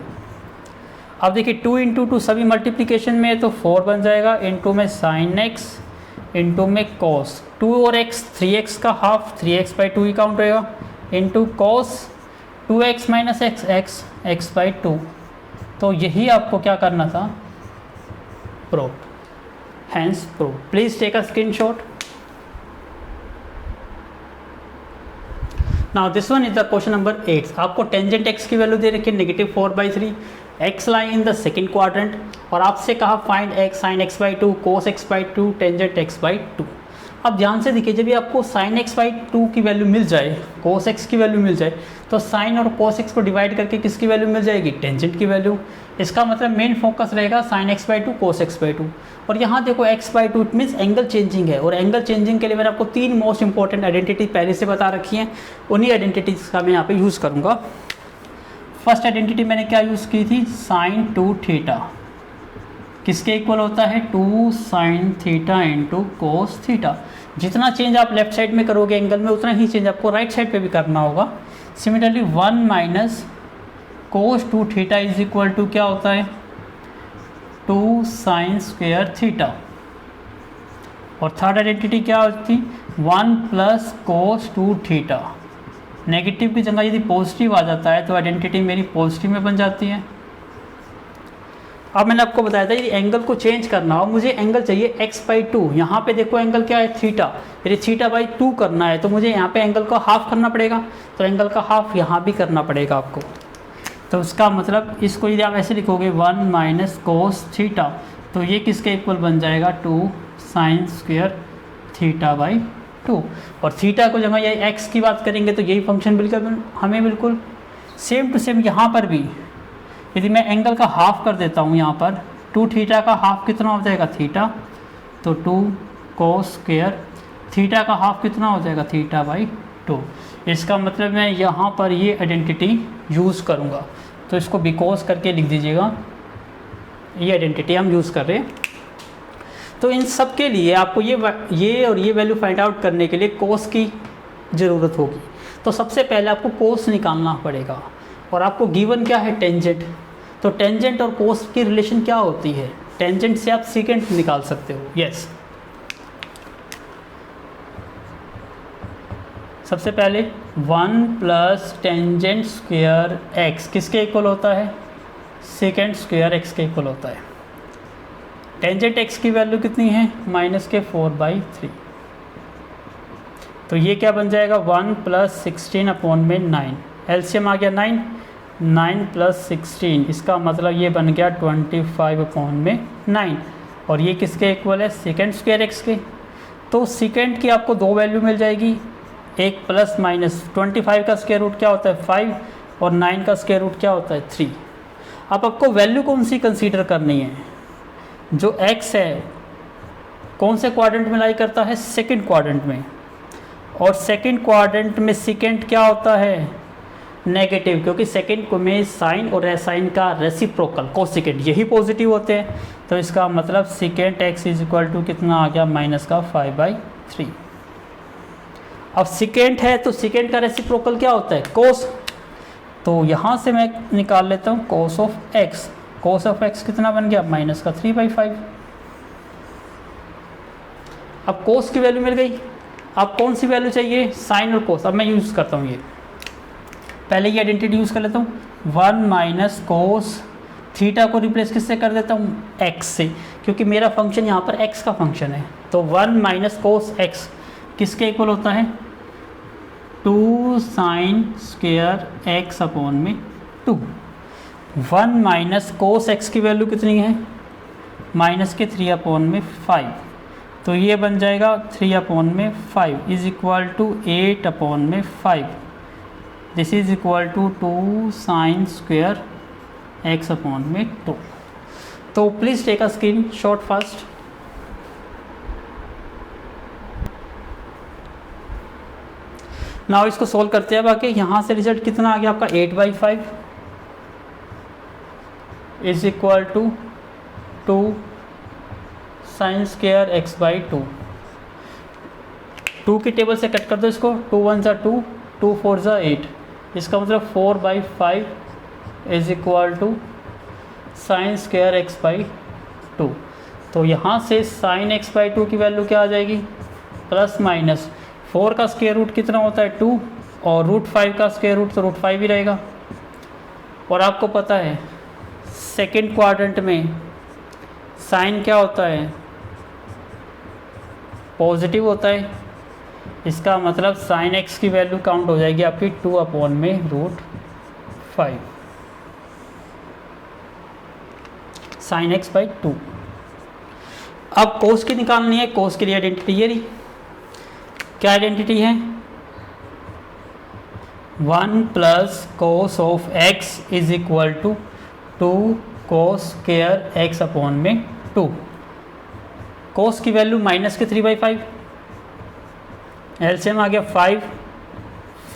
अब देखिए 2 इंटू 2 सभी मल्टीप्लिकेशन में है तो 4 बन जाएगा, इंटू में sin x इंटू में cos 2 और x 3x का हाफ 3x बाई 2 ही काउंट होएगा, into cos 2x minus x x by 2। तो यही आपको क्या करना था, prove, hence prove. Please take a screenshot. Now this one is the question number 8। आपको टेंजेंट x की वैल्यू दे रखी है -4/3, x lie in the second quadrant, और आपसे कहा find x sin x by 2 cos x by 2 tangent x by 2। अब ध्यान से देखिए, जब भी आपको sin x बाई 2 की वैल्यू मिल जाए, cos x की वैल्यू मिल जाए, तो sin और cos x को डिवाइड करके किसकी वैल्यू मिल जाएगी, टेंजेंट की वैल्यू। इसका मतलब मेन फोकस रहेगा sin x by 2 cos x by 2। और यहाँ देखो x by 2 it means angle changing है, और एंगल चेंजिंग के लिए मैंने आपको 3 मोस्ट इंपॉर्टेंट आइडेंटिटी पहले से बता रखी हैं, उन्हीं आइडेंटिटीज़ का मैं यहाँ पे यूज़ करूँगा। फर्स्ट आइडेंटिटी मैंने क्या यूज़ की थी, sin 2 थीटा किसके इक्वल होता है, 2 sin theta into cos theta. जितना चेंज आप लेफ्ट साइड में करोगे एंगल में, उतना ही चेंज आपको राइट साइड पे भी करना होगा। Similarly 1 minus cos 2 theta is equal to क्या होता है, 2 sin स्क्वायर थीटा। और थर्ड आइडेंटिटी क्या होती, 1 प्लस कोस 2 थीटा। नेगेटिव की जगह यदि पॉजिटिव आ जाता है तो आइडेंटिटी मेरी पॉजिटिव में बन जाती है। अब मैंने आपको बताया था यदि एंगल को चेंज करना हो, मुझे एंगल चाहिए x बाई 2, यहाँ पे देखो एंगल क्या है, थीटा। यदि थीटा बाई 2 करना है तो मुझे यहाँ पे एंगल को हाफ करना पड़ेगा, तो एंगल का हाफ यहाँ भी करना पड़ेगा आपको। तो उसका मतलब इसको यदि आप ऐसे लिखोगे 1 माइनस कोस थीटा, तो ये किसके इक्वल बन जाएगा, 2 sin स्क्वायर थीटा बाई 2। और थीटा को जब ये x की बात करेंगे तो यही फंक्शन बिल्कुल हमें बिल्कुल सेम टू सेम यहाँ पर भी, यदि मैं एंगल का हाफ कर देता हूँ यहाँ पर, 2 थीटा का हाफ कितना हो जाएगा, थीटा, तो 2 कोस स्क्वायर थीटा का हाफ कितना हो जाएगा, थीटा बाई 2। इसका मतलब मैं यहाँ पर ये आइडेंटिटी यूज़ करूँगा, तो इसको बिकॉज करके लिख दीजिएगा, ये आइडेंटिटी हम यूज़ कर रहे हैं। तो इन सब के लिए आपको ये और ये वैल्यू फाइंड आउट करने के लिए कोस की ज़रूरत होगी। तो सबसे पहले आपको कोस निकालना पड़ेगा, और आपको गिवन क्या है, टेंजेंट। तो टेंजेंट और कोस की रिलेशन क्या होती है, टेंजेंट से आप सीकेंट निकाल सकते हो। यस, सबसे पहले 1 प्लस टेंजेंट स्क्वायर एक्स किसके इक्वल होता है, सेकेंड स्क्वायर एक्स के इक्वल होता है। टेंजेंट एक्स की वैल्यू कितनी है, -4/3। तो ये क्या बन जाएगा, 1 प्लस 16 अपॉन में 9, एलसीएम आ गया 9 प्लस 16, इसका मतलब ये बन गया 25 अपॉन में 9। और ये किसके इक्वल है, सेकेंड स्क्वायर एक्स के। तो सेकेंड की आपको 2 वैल्यू मिल जाएगी, एक प्लस माइनस। 25 का स्क्वायर रूट क्या होता है, 5, और 9 का स्क्वायर रूट क्या होता है, 3। अब आपको वैल्यू कौन सी कंसीडर करनी है, जो x है कौन से क्वाड्रेंट में लाई करता है, सेकंड क्वाड्रेंट में। और सेकंड क्वाड्रेंट में सेकंड क्या होता है, नेगेटिव, क्योंकि सेकंड में साइन और साइन का रेसिप्रोकल कोसेकेंड यही पॉजिटिव होते हैं। तो इसका मतलब second x is equal to कितना आ गया, -5/3। अब सेकंड है तो सेकंड का रेसिप्रोकल क्या होता है, कोस। तो यहाँ से मैं निकाल लेता हूँ कोस of x। Cos of x कितना बन गया, -3/5। अब कोस की वैल्यू मिल गई, अब कौन सी वैल्यू चाहिए, साइन और कोस। अब मैं यूज़ करता हूँ ये, पहले ये आइडेंटिटी यूज़ कर लेता हूँ, 1 माइनस कोस थीटा को रिप्लेस किससे कर देता हूँ, एक्स से, क्योंकि मेरा फंक्शन यहाँ पर एक्स का फंक्शन है। तो 1 माइनस कोस एक्स किसके इक्वल होता है, 2 साइन स्क्वायर एक्स अपॉन में 2। 1 माइनस कोस एक्स की वैल्यू कितनी है, माइनस के 3 अपॉन में 5, तो ये बन जाएगा 3 अपॉन में 5 इज इक्वल टू 8 अपॉन में 5। This is equal to 2 sine square x upon में 2। तो please take a screenshot first. Now इसको सोल्व करते हैं। बाकी यहाँ से रिजल्ट कितना आ गया आपका, 8/5 is equal to 2 sine square x by 2। 2 की टेबल से कट कर दो इसको, 2 1 ज़ा 2, 2 4 ज़ा 8, इसका मतलब 4/5 is equal to sine square x by 2। तो यहाँ से साइन एक्स बाई 2 की वैल्यू क्या आ जाएगी, प्लस माइनस 4 का स्क्वायर रूट कितना होता है 2, और √5 का स्क्वायर रूट तो √5 ही रहेगा। और आपको पता है सेकंड क्वाड्रेंट में साइन क्या होता है, पॉजिटिव होता है। इसका मतलब साइन एक्स की वैल्यू काउंट हो जाएगी आपकी 2 अपॉन में √5 साइन एक्स बाई 2। अब कोस की निकालनी है। कोस के लिए आइडेंटिटी ये रही, क्या आइडेंटिटी है, 1 plus cos of x is equal to 2 cos square x upon में 2। कोस की वैल्यू माइनस के 3/5, एलसीएम आ गया 5,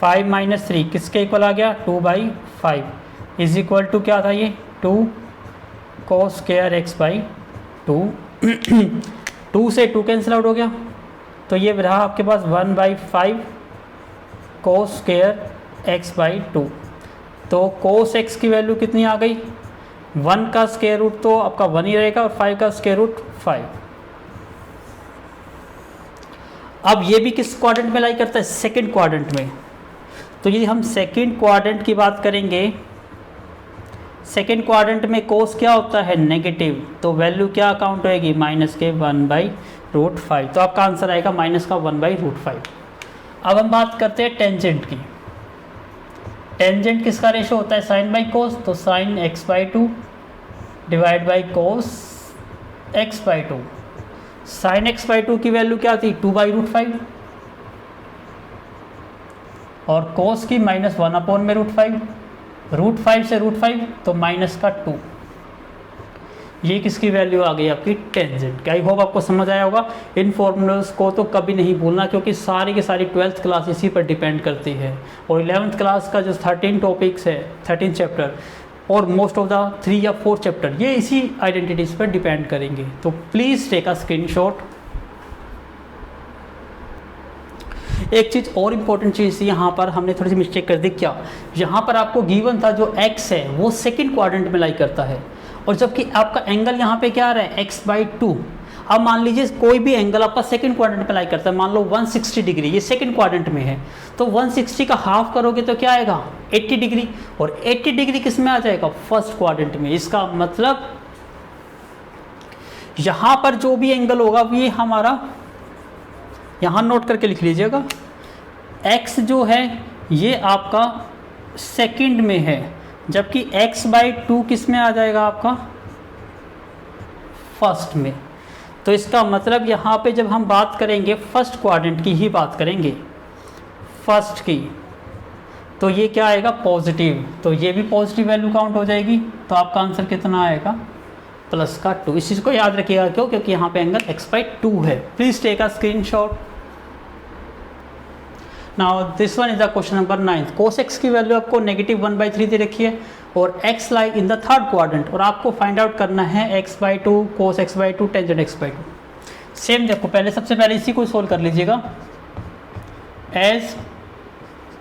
5 माइनस 3 किसके इक्वल आ गया, 2/5 इज इक्वल टू क्या था ये, 2 कोस स्क्वायर एक्स बाई 2। 2 से 2 कैंसिल आउट हो गया, तो ये रहा आपके पास 1/5 कोस स्क्वायर एक्स बाई 2। तो कोस एक्स की वैल्यू कितनी आ गई, 1 का स्क्वायर रूट तो आपका 1 ही रहेगा, और 5 का स्क्वायर रूट 5। अब ये भी किस क्वाड्रेंट में लाई करता है, सेकंड क्वाड्रेंट में। तो यदि हम सेकंड क्वाड्रेंट की बात करेंगे, सेकंड क्वाड्रेंट में कोस क्या होता है, नेगेटिव, तो वैल्यू क्या काउंट होएगी, माइनस के 1/√5। तो आपका आंसर आएगा माइनस का 1/√5। अब हम बात करते हैं टेंजेंट की। टेंजेंट किसका रेशो होता है, साइन बाई कोस, तो sine x by 2 divide by cos x by 2। Sine x by 2 की वैल्यू क्या थी, 2/√5, और कोस की माइनस 1 अपॉन में √5, √5 से √5 तो माइनस का 2। ये किसकी वैल्यू आ गई आपकी, टेंजेंट। आई होप आपको समझ आया होगा। इन फॉर्मूलाज को तो कभी नहीं भूलना, क्योंकि सारी की सारी 12th क्लास इसी पर डिपेंड करती है, और 11th क्लास का जो 13 टॉपिक्स है, 13 चैप्टर और मोस्ट ऑफ द 3 या 4 चैप्टर, ये इसी आइडेंटिटीज़ पर डिपेंड करेंगे। तो प्लीज़ टेक अ स्क्रीनशॉट। एक चीज़ और इम्पोर्टेंट चीज़ थी, यहाँ पर हमने थोड़ी सी मिस्टेक कर दी। क्या, यहाँ पर आपको गिवन था जो x है वो सेकंड क्वाड्रेंट में लाई करता है, और जबकि आपका एंगल यहाँ पे क्या आ रहा है, x/2। अब मान लीजिए कोई भी एंगल आपका सेकंड क्वाड्रेंट में लाई करता है, मान लो 160 डिग्री, ये सेकंड क्वाड्रेंट में है, तो 160 का हाफ करोगे तो क्या आएगा, 80 डिग्री, और 80 डिग्री किस में आ जाएगा, फर्स्ट क्वाड्रेंट में। इसका मतलब यहाँ पर जो भी एंगल होगा ये हमारा, यहाँ नोट करके लिख लीजिएगा, x जो है ये आपका सेकंड में है, जबकि x/2 किस में आ जाएगा, आपका फर्स्ट में। तो इसका मतलब यहाँ पे जब हम बात करेंगे फर्स्ट क्वाड्रेंट की ही बात करेंगे, फर्स्ट की, तो ये क्या आएगा, पॉजिटिव, तो ये भी पॉजिटिव वैल्यू काउंट हो जाएगी। तो आपका आंसर कितना आएगा, प्लस का 2। इस चीज़ को याद रखिएगा, क्यों, क्योंकि यहाँ पे एंगल x/2 है। Please take a screenshot. Now this one is the question number 9। Cos x की वैल्यू आपको -1/3 दे रखी है, और x lie in the third quadrant, और आपको फाइंड आउट करना है x/2 कोस x/2 टेंजेंट x/2। सेम देखो, पहले सबसे पहले इसी को सोल्व कर लीजिएगा। एज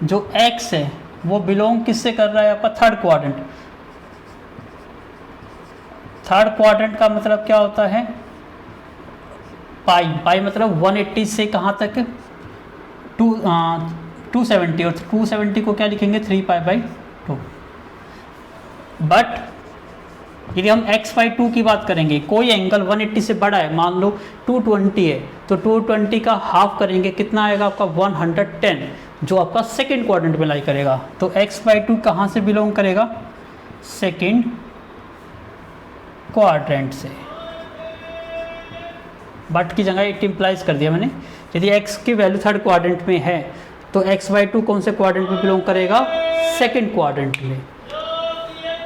जो x है वो बिलोंग किससे कर रहा है, आपका थर्ड क्वाड्रेंट। थर्ड क्वाड्रेंट का मतलब क्या होता है, पाई मतलब 180 से कहाँ तक, 270, और 270 को क्या लिखेंगे, 3π/2। बट यदि हम x/2 की बात करेंगे, कोई एंगल 180 से बड़ा है, मान लो 220 है, तो 220 का हाफ करेंगे, कितना आएगा आपका 110, जो आपका सेकंड क्वाड्रेंट में लाई करेगा। तो x/2 कहाँ से बिलोंग करेगा? सेकंड क्वाड्रेंट से। बट की जगह इट इम्प्लाइज कर दिया मैंने। यदि x की वैल्यू थर्ड क्वाड्रेंट में है तो x/2 कौन से क्वाड्रेंट में बिलोंग करेगा? सेकंड क्वाड्रेंट में।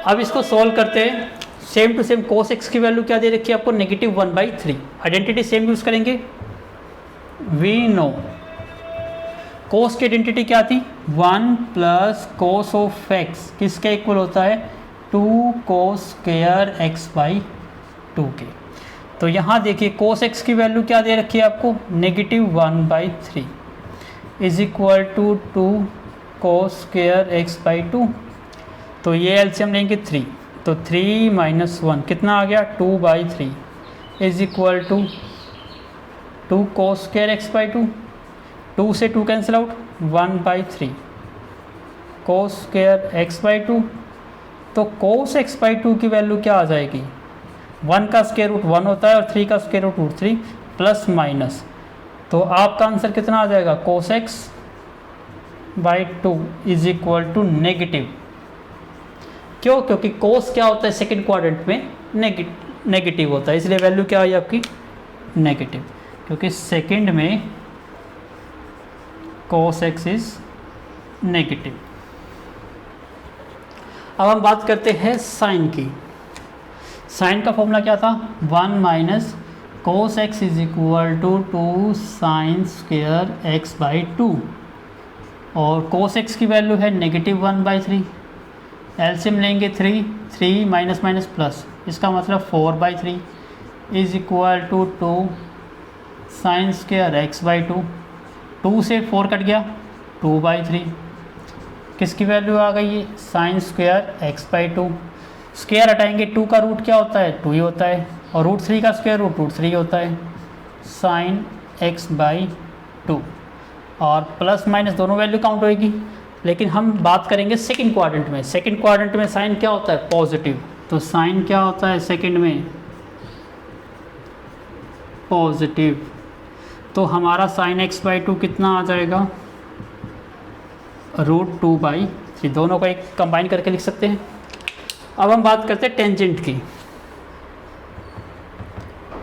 अब इसको सॉल्व करते हैं। Same to same cos x की वैल्यू क्या दे रखी है आपको? -1/3। आइडेंटिटी सेम यूज करेंगे। वी नो cos की आइडेंटिटी क्या थी? 1 + cos ऑफ x किसके इक्वल होता है? 2 cos स्क्वायर x/2 के। तो यहाँ देखिए cos x की वैल्यू क्या दे रखी है आपको? -1/3 is equal to 2 cos square x/2। तो ये एलसीएम लेंगे 3, तो 3 - 1 कितना आ गया? 2/3 is equal to 2 cos square x/2। 2 से 2 cancel out, 1/3 cos square x/2। तो cos x/2 की वैल्यू क्या आ जाएगी? 1 का स्क्वायर रूट 1 होता है और 3 का स्क्वायर रूट 3 प्लस माइनस। तो आपका आंसर कितना आ जाएगा? cos x/2 is equal to negative. क्यों? क्योंकि cos क्या होता है सेकंड क्वाड्रेंट में? नेगेटिव होता है, इसलिए वैल्यू क्या आई आपकी? नेगेटिव, क्योंकि सेकंड में cos x इज नेगेटिव। अब हम बात करते हैं साइन की। साइन का फॉर्मूला क्या था? 1 - cos x is equal to 2 sin square x/2 और cos x की वैल्यू है -1/3। एलसीएम लेंगे 3 माइनस माइनस प्लस, इसका मतलब 4/3 is equal to 2 sin square x/2। 2 से 4 कट गया, 2/3 किसकी वैल्यू आ गई? है sin स्क्वायर x/2। स्क्वायर हटाएंगे, 2 का रूट क्या होता है? 2 ही होता है, और √3 का स्क्वायर रूट √3 होता है, sin x/2। और प्लस माइनस दोनों वैल्यू काउंट होएगी, लेकिन हम बात करेंगे सेकंड क्वाड्रेंट में। सेकंड क्वाड्रेंट में साइन क्या होता है? पॉजिटिव। तो साइन क्या होता है सेकंड में? पॉजिटिव। तो हमारा sin x/2 कितना आ जाएगा? √2/3। दोनों को एक कंबाइन करके लिख सकते हैं। अब हम बात करते हैं टेंजेंट की।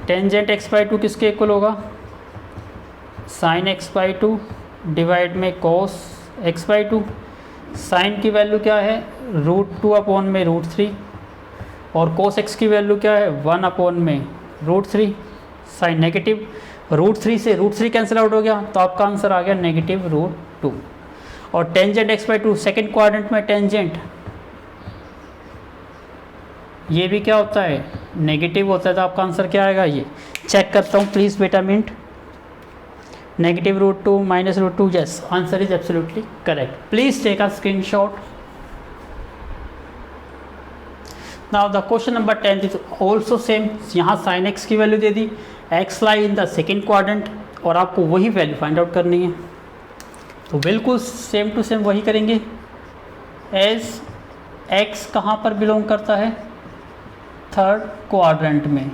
टेंजेंट x/2 किसके इक्वल होगा? sin x/2 डिवाइड में cos x/2। साइन की वैल्यू क्या है? √2/√3 और cos x की वैल्यू क्या है? 1/√3। साइन नेगेटिव, √3 से √3 कैंसिल आउट हो गया, तो आपका आंसर आ गया -√2। और टेंजेंट x/2 सेकेंड क्वाड्रेंट में टेंजेंट ये भी क्या होता है? नेगेटिव होता है। तो आपका आंसर क्या आएगा? ये चेक करता हूँ प्लीज़ बेटा minute. -√2 -√2, yes, answer is absolutely correct. Please take a screenshot. Now the question number 10 is also same. यहाँ sin x की वैल्यू दे दी, x lie in the second quadrant, और आपको वही वैल्यू फाइंड आउट करनी है। तो बिल्कुल सेम टू सेम वही करेंगे। एज x कहाँ पर बिलोंग करता है? थर्ड क्वाड्रेंट में,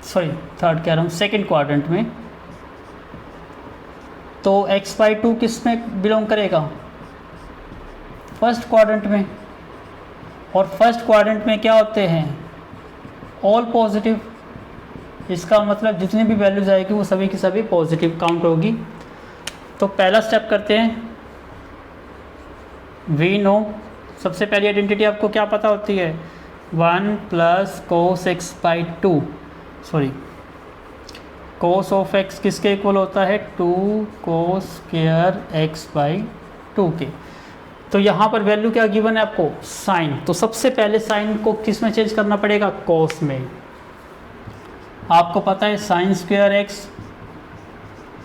सॉरी थर्ड कह रहा हूँ, सेकेंड क्वाड्रेंट में। तो x/2 किस में बिलोंग करेगा? फर्स्ट क्वाड्रेंट में। और फर्स्ट क्वाड्रेंट में क्या होते हैं? All positive. इसका मतलब जितनी भी वैल्यूज आएगी वो सभी की सभी पॉजिटिव काउंट होगी। तो पहला स्टेप करते हैं। वी नो, सबसे पहली आइडेंटिटी आपको क्या पता होती है? 1 + cos x/2, sorry cos of x किसके इक्वल होता है? 2 cos स्क्वायर x/2 के। तो यहाँ पर वैल्यू क्या गिवन है आपको? साइन। तो सबसे पहले साइन को किस में चेंज करना पड़ेगा? cos में। आपको पता है sin square x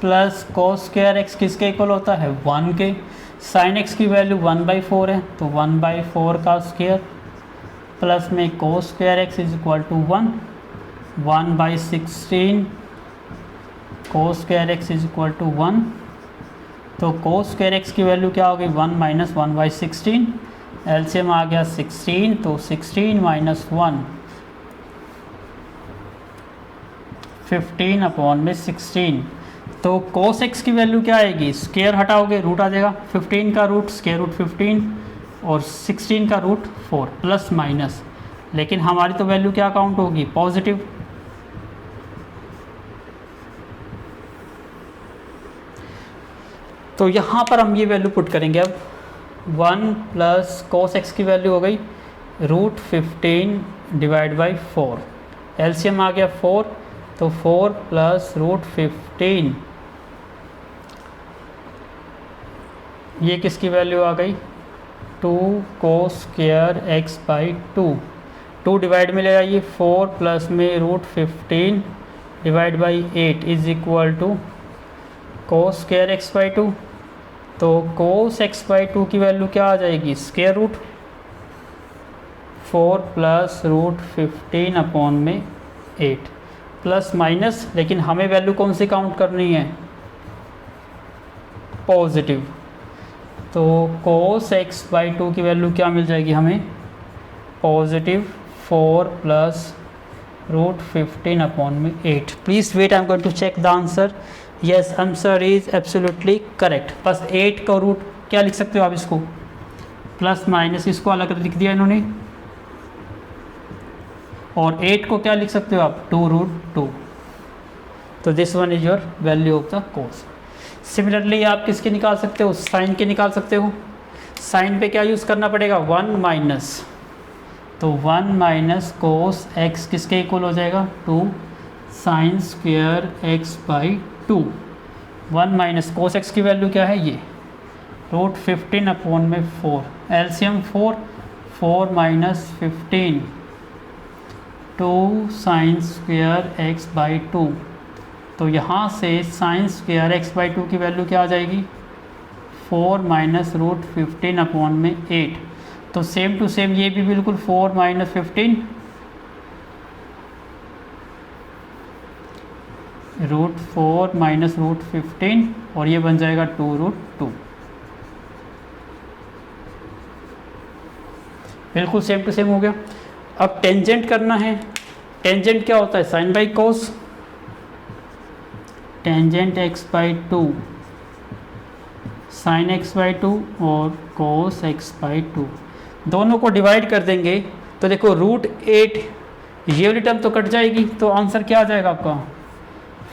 plus cos square x किसके इक्वल होता है? 1 के। sin x की वैल्यू 1/4 है, तो 1/4 का स्क्वायर प्लस में cos square x is equal to 1, 1/16 cos square x is equal to 1। तो cos स्क्वायर x की वैल्यू क्या होगी? 1 - 1/16 एलसीएम आ गया 16, तो 16 माइनस 1 15 अपॉन में 16। तो cos x की वैल्यू क्या आएगी, स्क्वायर हटाओगे रूट आ जाएगा, 15 का रूट स्क्वायर रूट 15 और 16 का रूट 4 प्लस माइनस, लेकिन हमारी तो वैल्यू क्या काउंट होगी, पॉजिटिव। तो यहाँ पर हम ये वैल्यू पुट करेंगे अब 1 प्लस cos x की वैल्यू हो गई रूट 15 डिवाइड बाई 4, एलसीएम आ गया 4, तो 4 प्लस रूट 15, ये किसकी वैल्यू आ गई 2 cos square x by 2, 2 divide में ले आइए 4 प्लस में root 15 divide by 8 is equal to cos square x by 2। तो cos x बाई 2 की वैल्यू क्या आ जाएगी, square root 4 plus root 15 upon में 8 प्लस माइनस, लेकिन हमें वैल्यू कौन सी काउंट करनी है, पॉजिटिव। तो cos x बाई 2 की वैल्यू क्या मिल जाएगी हमें, पॉजिटिव 4 प्लस रूट 15 अपॉन में 8। Please wait, I am going to check the answer. Yes, answer is absolutely correct. बस 8 का रूट क्या लिख सकते हो आप, इसको प्लस माइनस, इसको अलग लिख दिया इन्होंने, और 8 को क्या लिख सकते हो आप, 2 रूट 2। तो this one is your value of the cos। Similarly आप किसके निकाल सकते हो, साइन के निकाल सकते हो। साइन पे क्या यूज़ करना पड़ेगा, 1 माइनस, तो 1 माइनस cos x किसके इक्वल हो जाएगा, 2 sine square x by 2। 1 minus cos x की वैल्यू क्या है, ये रूट 15 अपॉन में 4, LCM 4, 4 minus 15 2 sine square x by 2। तो यहाँ से साइन स्क्वेयर x बाई 2 की वैल्यू क्या आ जाएगी, 4 माइनस रूट 15 अपॉन में 8। तो सेम टू सेम ये भी बिल्कुल 4 माइनस 15 रूट 4 माइनस रूट 15, और ये बन जाएगा 2 रूट 2। बिल्कुल सेम टू सेम हो गया। अब टेंजेंट करना है। टेंजेंट क्या होता है, sine by cos, tangent x by 2 sine x by 2 और कोस x बाई 2, दोनों को डिवाइड कर देंगे तो देखो रूट 8 ये वाली टर्म तो कट जाएगी, तो आंसर क्या आ जाएगा आपका,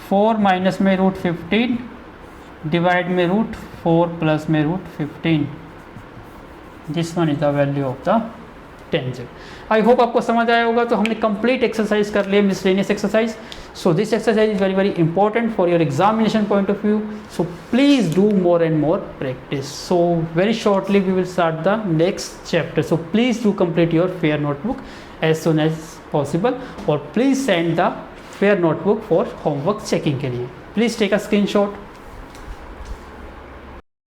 4 माइनस में रूट 15 डिवाइड में रूट 4 प्लस में root 15। This one is the value of the tangent. I hope आपको समझ आया होगा। तो हमने कंप्लीट एक्सरसाइज कर लिया, miscellaneous exercise. So this exercise is very very important for your examination point of view. So please do more and more practice. So very shortly we will start the next chapter. So please do complete your fair notebook as soon as possible, or please send the fair notebook for homework checking के लिए. Please take a screenshot.